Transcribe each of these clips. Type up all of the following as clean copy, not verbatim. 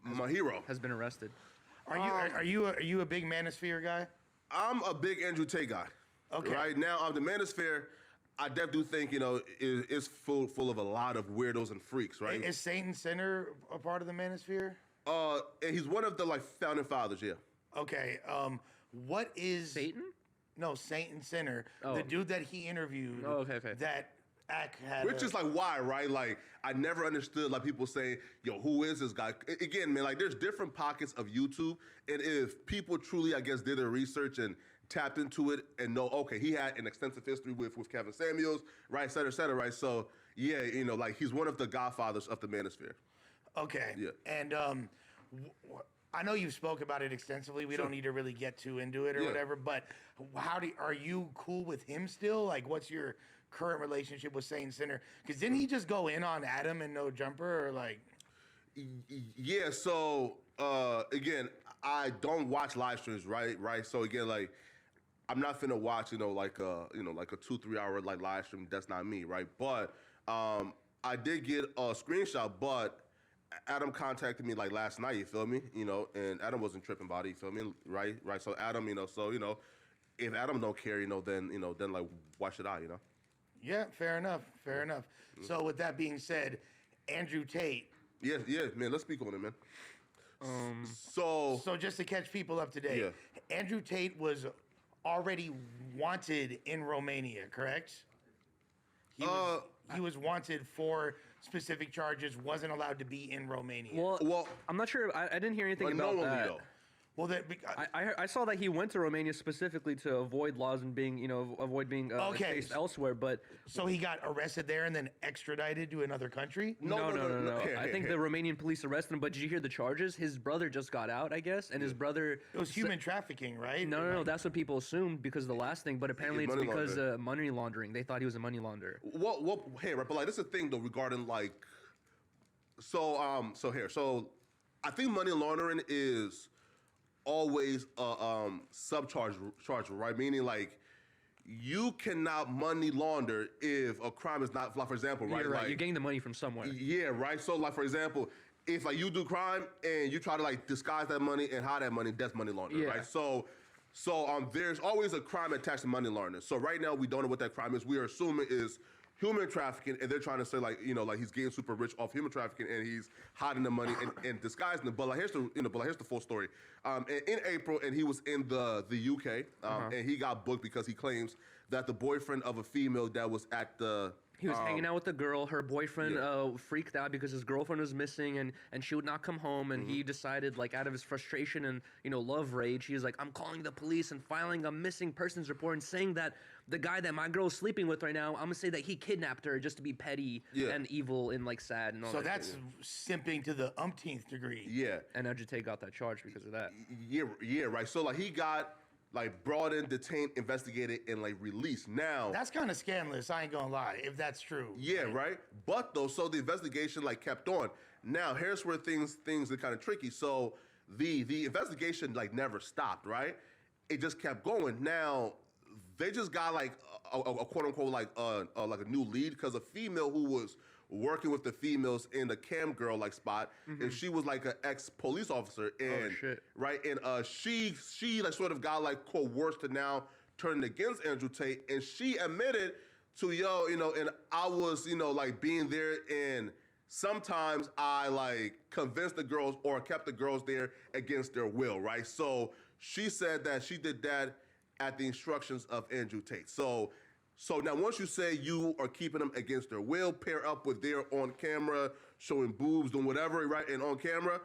my hero has been arrested. Are you a big Manosphere guy? I'm a big Andrew Tate guy. Okay. Right now, the Manosphere, I definitely do think is full of a lot of weirdos and freaks. Right? Is Satan Sinner a part of the Manosphere? And he's one of the founding fathers. Yeah. Okay. What is Satan? No, Satan Sinner, Oh. the dude that he interviewed. Oh, okay. That Ack had. Which is why, right? I never understood people saying, "Yo, who is this guy?" Again, man, there's different pockets of YouTube, and if people truly, I guess, did their research and tapped into it and know, okay, he had an extensive history with Kevin Samuels, right, et cetera, right? So yeah, he's one of the godfathers of the Manosphere. Okay. Yeah. And I know you've spoke about it extensively. We don't need to really get too into it or whatever. But are you cool with him still? What's your current relationship with Satan Sinner? Because didn't he just go in on Adam and No Jumper or Yeah. So again, I don't watch live streams, right. So again, I'm not finna watch a 2-3 hour live stream. That's not me, right. But I did get a screenshot, but Adam contacted me last night, you feel me? And Adam wasn't tripping about it, you feel me? Right. So Adam, if Adam don't care, then why should I, Yeah, fair enough. Mm-hmm. So with that being said, Andrew Tate. Yeah, man, let's speak on it, man. So just to catch people up to date, Andrew Tate was already wanted in Romania, correct? He was wanted for specific charges, wasn't allowed to be in Romania. Well, I'm not sure. I didn't hear anything about that. Though. Well, I saw that he went to Romania specifically to avoid laws and avoid being chased elsewhere. But so he got arrested there and then extradited to another country? No. I think the Romanian police arrested him. But did you hear the charges? His brother just got out, I guess, and his brother. It was human trafficking, right? No. That's what people assumed because of the last thing. But apparently it's because money laundering. They thought he was a money launderer. Hey, right, but this is the thing though regarding So I think money laundering is always a charge, right? Meaning you cannot money launder if a crime is not, for example, right? You're right. You're getting the money from somewhere. Yeah, right. So for example, if you do crime and you try to disguise that money and hide that money, that's money laundering, right? So there's always a crime attached to money laundering. So right now we don't know what that crime is. We are assuming is human trafficking, and they're trying to say he's getting super rich off human trafficking, and he's hiding the money and disguising it. But here's the full story. In April, and he was in the UK, and he got booked because he claims that the boyfriend of a female that was at the He was hanging out with the girl. Her boyfriend freaked out because his girlfriend was missing and she would not come home. And he decided, out of his frustration and, love rage, he was like, I'm calling the police and filing a missing persons report and saying that the guy that my girl's sleeping with right now, I'm going to say that he kidnapped her just to be petty and evil and, sad and all that. So that's simping to the umpteenth degree. Yeah. And Andrew Tate got that charge because of that. Yeah, right. So, he got brought in, detained, investigated, and released. Now that's kind of scandalous. I ain't gonna lie, if that's true. Yeah, right. But though, so the investigation kept on. Now here's where things are kind of tricky. So the investigation never stopped. Right. It just kept going. Now they just got a quote unquote a new lead because a female who was working with the females in the cam girl spot, and she was an ex-police officer, and right, and she sort of got coerced to now turning against Andrew Tate, and she admitted to and I was being there, and sometimes I convinced the girls or kept the girls there against their will, right? So she said that she did that at the instructions of Andrew Tate. So now once you say you are keeping them against their will, pair up with their on camera, showing boobs, doing whatever, right, and on camera,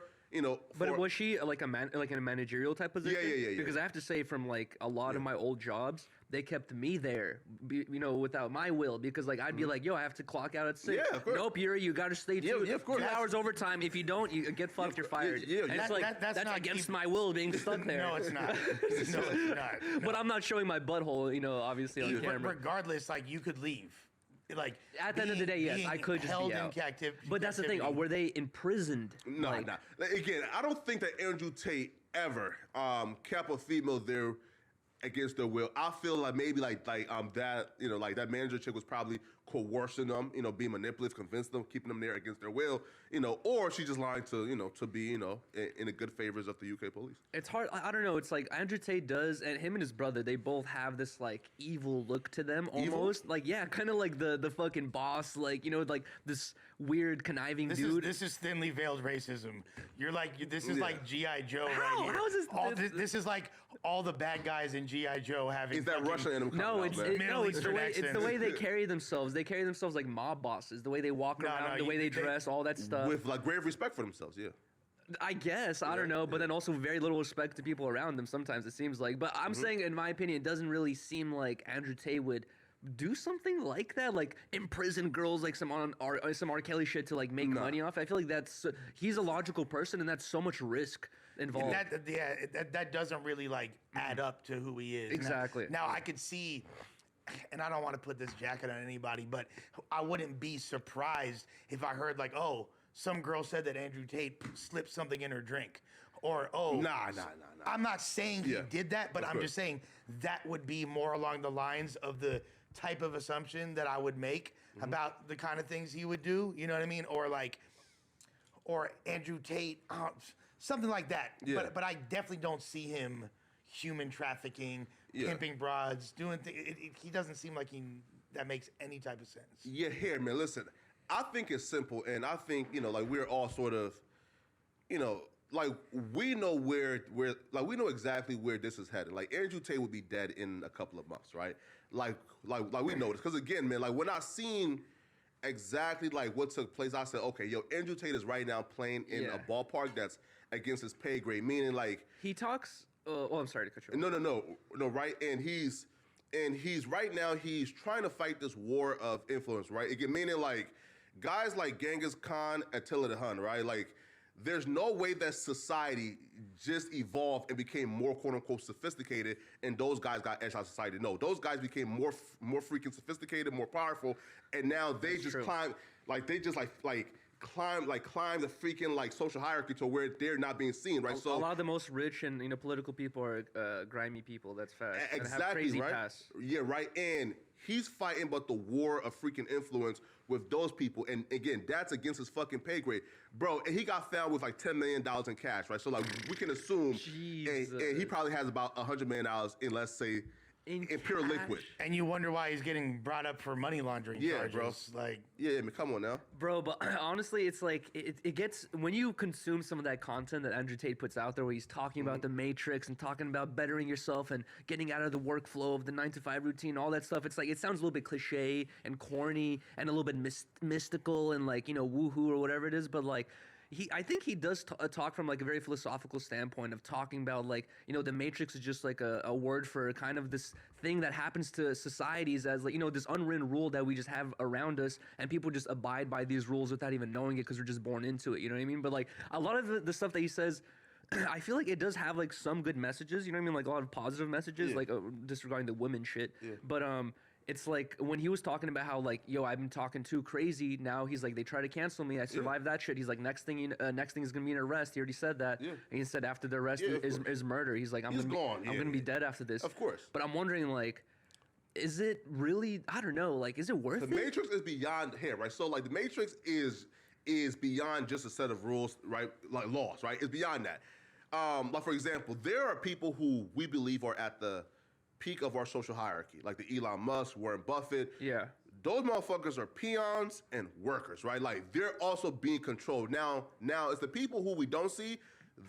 But was she in a managerial type position? Yeah. Because I have to say, from a lot of my old jobs, they kept me there, without my will. Because I'd be yo, I have to clock out at 6. Yeah, of course. Nope, you got to stay 2 of course. hours overtime. If you don't, you get fucked. You're fired. Yeah. And that's not against my will being stuck there. No, it's not. No, it's not. No. But I'm not showing my butthole, obviously on camera. Regardless, you could leave. At the end of the day, yes, I could just held be out. In captivity. But that's the thing. Were they imprisoned? No. Again, I don't think that Andrew Tate ever kept a female there against their will. I feel maybe that that manager chick was probably coercing them, being manipulative, convince them, keeping them there against their will, or she's just lying to, to be, in the good favors of the UK police. It's hard. I don't know. It's like Andrew Tate does, and him and his brother, they both have this like evil look to them, almost. Evil? Like, yeah, kind of like the fucking boss, like, like this weird conniving dude. This is thinly veiled racism. You're like, this is like G.I. Joe How? right here. How is this? This is like all the bad guys in G.I. Joe having. Is that Russian in them? No, it's the way accents. it's the way they carry themselves. They carry themselves like mob bosses. The way they walk around, the way they dress, all that stuff. With like grave respect for themselves, yeah. I guess I don't know, but then also very little respect to people around them. Sometimes it seems like. But I'm saying, in my opinion, it doesn't really seem like Andrew Tate would do something like that, like imprison girls, like some R. Kelly shit to like make money off. I feel like he's a logical person, and that's so much risk involved. That doesn't really like add up to who he is. Exactly. Now I could see, and I don't want to put this jacket on anybody, but I wouldn't be surprised if I heard like, oh, some girl said that Andrew Tate slipped something in her drink, or Nah. I'm not saying he did that, but I'm just saying that would be more along the lines of the type of assumption that I would make about the kind of things he would do. You know what I mean? Or Andrew Tate, something like that. Yeah. But I definitely don't see him human trafficking, pimping broads, doing things. He doesn't seem like that makes any type of sense. Yeah, here, man, listen. I think it's simple, and I think, like we're all sort of, like we know we know exactly where this is headed. Like Andrew Tate would be dead in a couple of months, right? Like we know this. Because again, man, like when I seen exactly like what took place, I said, okay, yo, Andrew Tate is right now playing in a ballpark that's against his pay grade, meaning like he talks. I'm sorry to cut you off. No, right? And he's right now he's trying to fight this war of influence, right? Again, meaning like guys like Genghis Khan, Attila the Hun, right? Like there's no way that society just evolved and became more quote unquote sophisticated and those guys got edged out of society. No, those guys became more freaking sophisticated, more powerful, and now they climb the freaking like social hierarchy to where they're not being seen, right? So a lot of the most rich and political people are grimy people. That's fact. Exactly, and have crazy right? Past. Yeah, right. And he's fighting but the war of freaking influence with those people, and again, that's against his fucking pay grade, bro. And he got found with like $10 million in cash, right? So like we can assume, and he probably has about $100 million in, let's say, in pure liquid. And you wonder why he's getting brought up for money laundering charges. Bro. Like, I mean, come on now, bro. But honestly, it's like it gets when you consume some of that content that Andrew Tate puts out there, where he's talking about the Matrix and talking about bettering yourself and getting out of the workflow of the 9-to-5 routine, all that stuff. It's like it sounds a little bit cliche and corny and a little bit mystical and like woohoo or whatever it is. But like. I think he does talk from like a very philosophical standpoint of talking about like the Matrix is just like a word for kind of this thing that happens to societies as like this unwritten rule that we just have around us, and people just abide by these rules without even knowing it because we're just born into it. You know what I mean? But like a lot of the stuff that he says, I feel like it does have like some good messages. You know what I mean? Like a lot of positive messages, like disregarding the women shit. Yeah. But it's like when he was talking about how like, yo, I've been talking too crazy. Now he's like, they try to cancel me. I survived that shit. He's like, next thing is gonna be an arrest. He already said that. Yeah. And he said after the arrest is murder. He's like, I'm gonna be dead after this. Of course. But I'm wondering like, is it really? I don't know. Like, is it worth it? The Matrix is beyond here, right? So like, the Matrix is beyond just a set of rules, right? Like laws, right? It's beyond that. Like for example, there are people who we believe are at the peak of our social hierarchy, like the Elon Musk, Warren Buffett. Yeah. Those motherfuckers are peons and workers, right? Like they're also being controlled. Now it's the people who we don't see,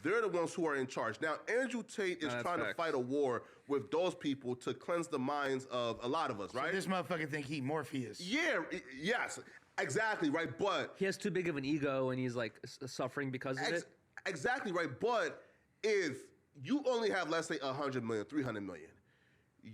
they're the ones who are in charge. Now, Andrew Tate is trying to fight a war with those people to cleanse the minds of a lot of us, right? So this motherfucker think he Morpheus. Yeah, yes, exactly, right? But he has too big of an ego and he's like suffering because of it. Exactly, right? But if you only have, let's say, 100 million, 300 million,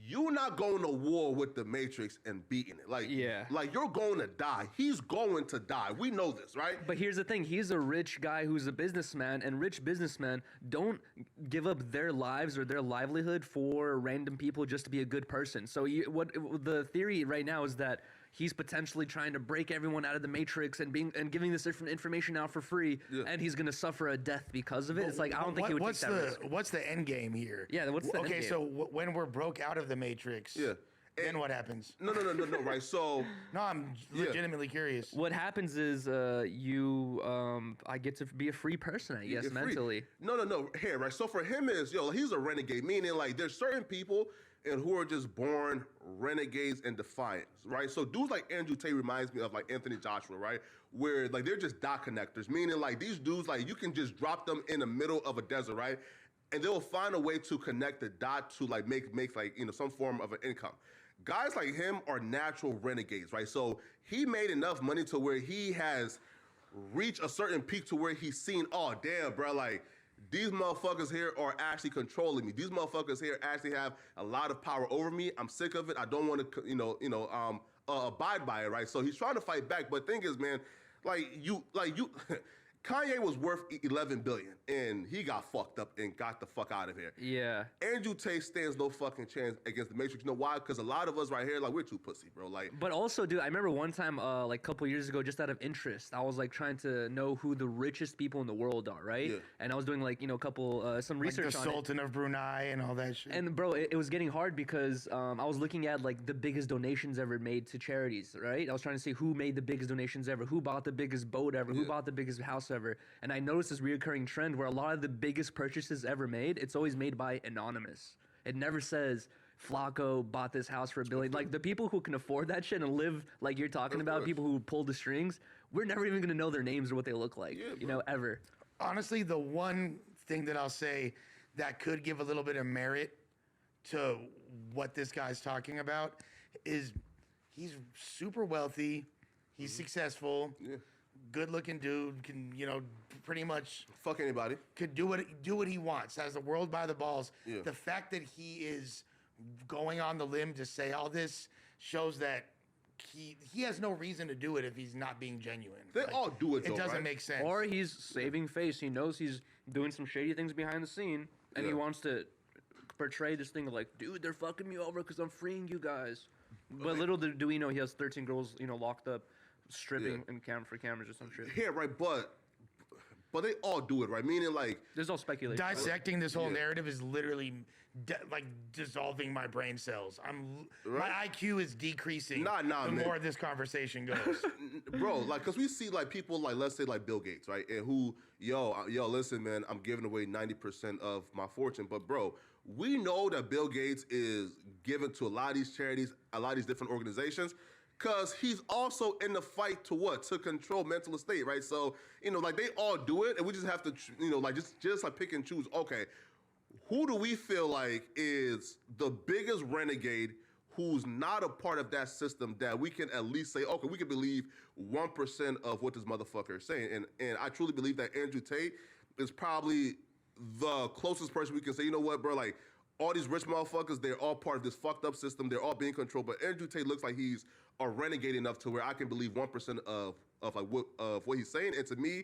you're not going to war with the Matrix and beating it. Like you're going to die. He's going to die. We know this, right? But here's the thing. He's a rich guy who's a businessman, and rich businessmen don't give up their lives or their livelihood for random people just to be a good person. So what the theory right now is that he's potentially trying to break everyone out of the Matrix and giving this different information out for free, and he's going to suffer a death because of it. It's like, I don't think he would take that risk. What's the end game here? Yeah, what's the end game? Okay, so when we're broke out of the Matrix, Then what happens? No, right? So No, I'm legitimately curious. What happens is I get to be a free person, I guess, you're free. mentally. No. Here, right? So for him is, he's a renegade, meaning like there's certain people and who are just born renegades and defiants, right? So dudes like Andrew Tate reminds me of like Anthony Joshua, right? Where like they're just dot connectors, meaning like these dudes, like you can just drop them in the middle of a desert, right? And they'll find a way to connect the dot to like make like, some form of an income. Guys like him are natural renegades, right? So he made enough money to where he has reached a certain peak to where he's seen, oh damn, bro, like these motherfuckers here are actually controlling me. These motherfuckers here actually have a lot of power over me. I'm sick of it. I don't want to, abide by it, right? So he's trying to fight back. But thing is, man, Kanye was worth $11 billion, and he got fucked up and got the fuck out of here. Yeah. Andrew Tate stands no fucking chance against the Matrix. You know why? Because a lot of us right here, like, we're too pussy, bro. Like, but also, dude, I remember one time, like a couple years ago, just out of interest, I was like trying to know who the richest people in the world are, right? Yeah. And I was doing like, some research the on it. Sultan of Brunei and all that shit. And bro, it was getting hard because I was looking at like the biggest donations ever made to charities, right? I was trying to see who made the biggest donations ever, who bought the biggest boat ever, who bought the biggest house ever. And I noticed this reoccurring trend where a lot of the biggest purchases ever made, it's always made by anonymous. It never says Flacco bought this house for $1 billion. Like the people who can afford that shit and live like you're talking about, people who pull the strings, we're never even gonna know their names or what they look like, ever. Honestly, the one thing that I'll say that could give a little bit of merit to what this guy's talking about is he's super wealthy, he's successful, good-looking dude, can pretty much fuck anybody. Could do what he wants, has the world by the balls. Yeah. The fact that he is going on the limb to say all this shows that he has no reason to do it if he's not being genuine. They all do it, though, It doesn't right? make sense. Or he's saving face. He knows he's doing some shady things behind the scene, and he wants to portray this thing of like, dude, they're fucking me over because I'm freeing you guys. But little do we know he has 13 girls, locked up, stripping in for cameras or some shit. Yeah, right, but they all do it, right? Meaning, like, There's all speculation. Dissecting this whole narrative is literally like dissolving my brain cells. My IQ is decreasing. Nah, the man. more this conversation goes. Bro, like, cause we see like people like, let's say like Bill Gates, right? And who, listen, man, I'm giving away 90% of my fortune, but bro, we know that Bill Gates is given to a lot of these charities, a lot of these different organizations. Because he's also in the fight to what? To control mental state, right? So, like they all do it, and we just have to, just like pick and choose. Okay, who do we feel like is the biggest renegade who's not a part of that system that we can at least say, okay, we can believe 1% of what this motherfucker is saying. And I truly believe that Andrew Tate is probably the closest person we can say, you know what, bro, like all these rich motherfuckers, they're all part of this fucked up system. They're all being controlled. But Andrew Tate looks like he's a renegade enough to where I can believe 1% of what he's saying. And to me,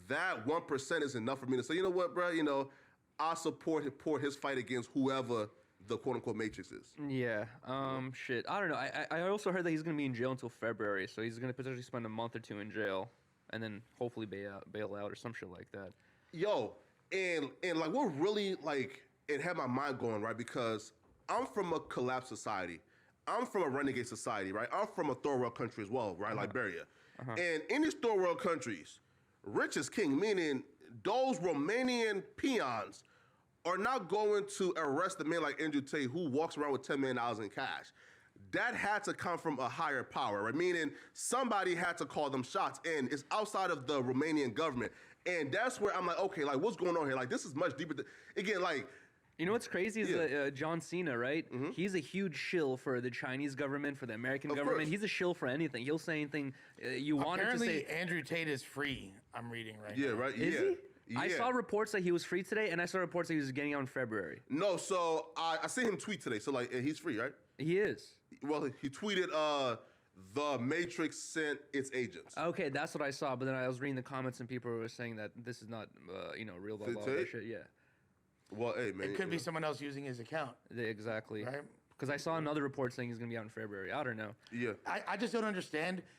that 1% is enough for me to say, you know what, bro, I'll support his fight against whoever the quote unquote Matrix is. Yeah. Shit. I don't know. I also heard that he's gonna be in jail until February, so he's gonna potentially spend a month or two in jail, and then hopefully bail out or some shit like that. Yo, and like what really like it had my mind going, right? Because I'm from a collapsed society. I'm from a renegade society, right? I'm from a third world country as well, right? Liberia. And in these third world countries, rich is king, meaning those Romanian peons are not going to arrest a man like Andrew Tate who walks around with $10 million in cash. That had to come from a higher power, right? Meaning somebody had to call them shots, and it's outside of the Romanian government. And that's where I'm like, okay, like what's going on here? Like this is much deeper. Again, like, you know what's crazy is John Cena, right? Mm-hmm. He's a huge shill for the Chinese government, for the American government. Course. He's a shill for anything. He'll say anything you want him to say. Apparently, Andrew Tate is free. I'm reading right now. Yeah, right. Is he? Yeah. I saw reports that he was free today, and I saw reports that he was getting out in February. No, so I seen him tweet today. So like, he's free, right? He is. Well, he tweeted, the Matrix sent its agents. Okay, that's what I saw. But then I was reading the comments, and people were saying that this is not, real blah blah blah shit. Yeah. Well, hey man, it could be someone else using his account. Exactly. Right. Because I saw another report saying he's gonna be out in February. I don't know. Yeah. I just don't understand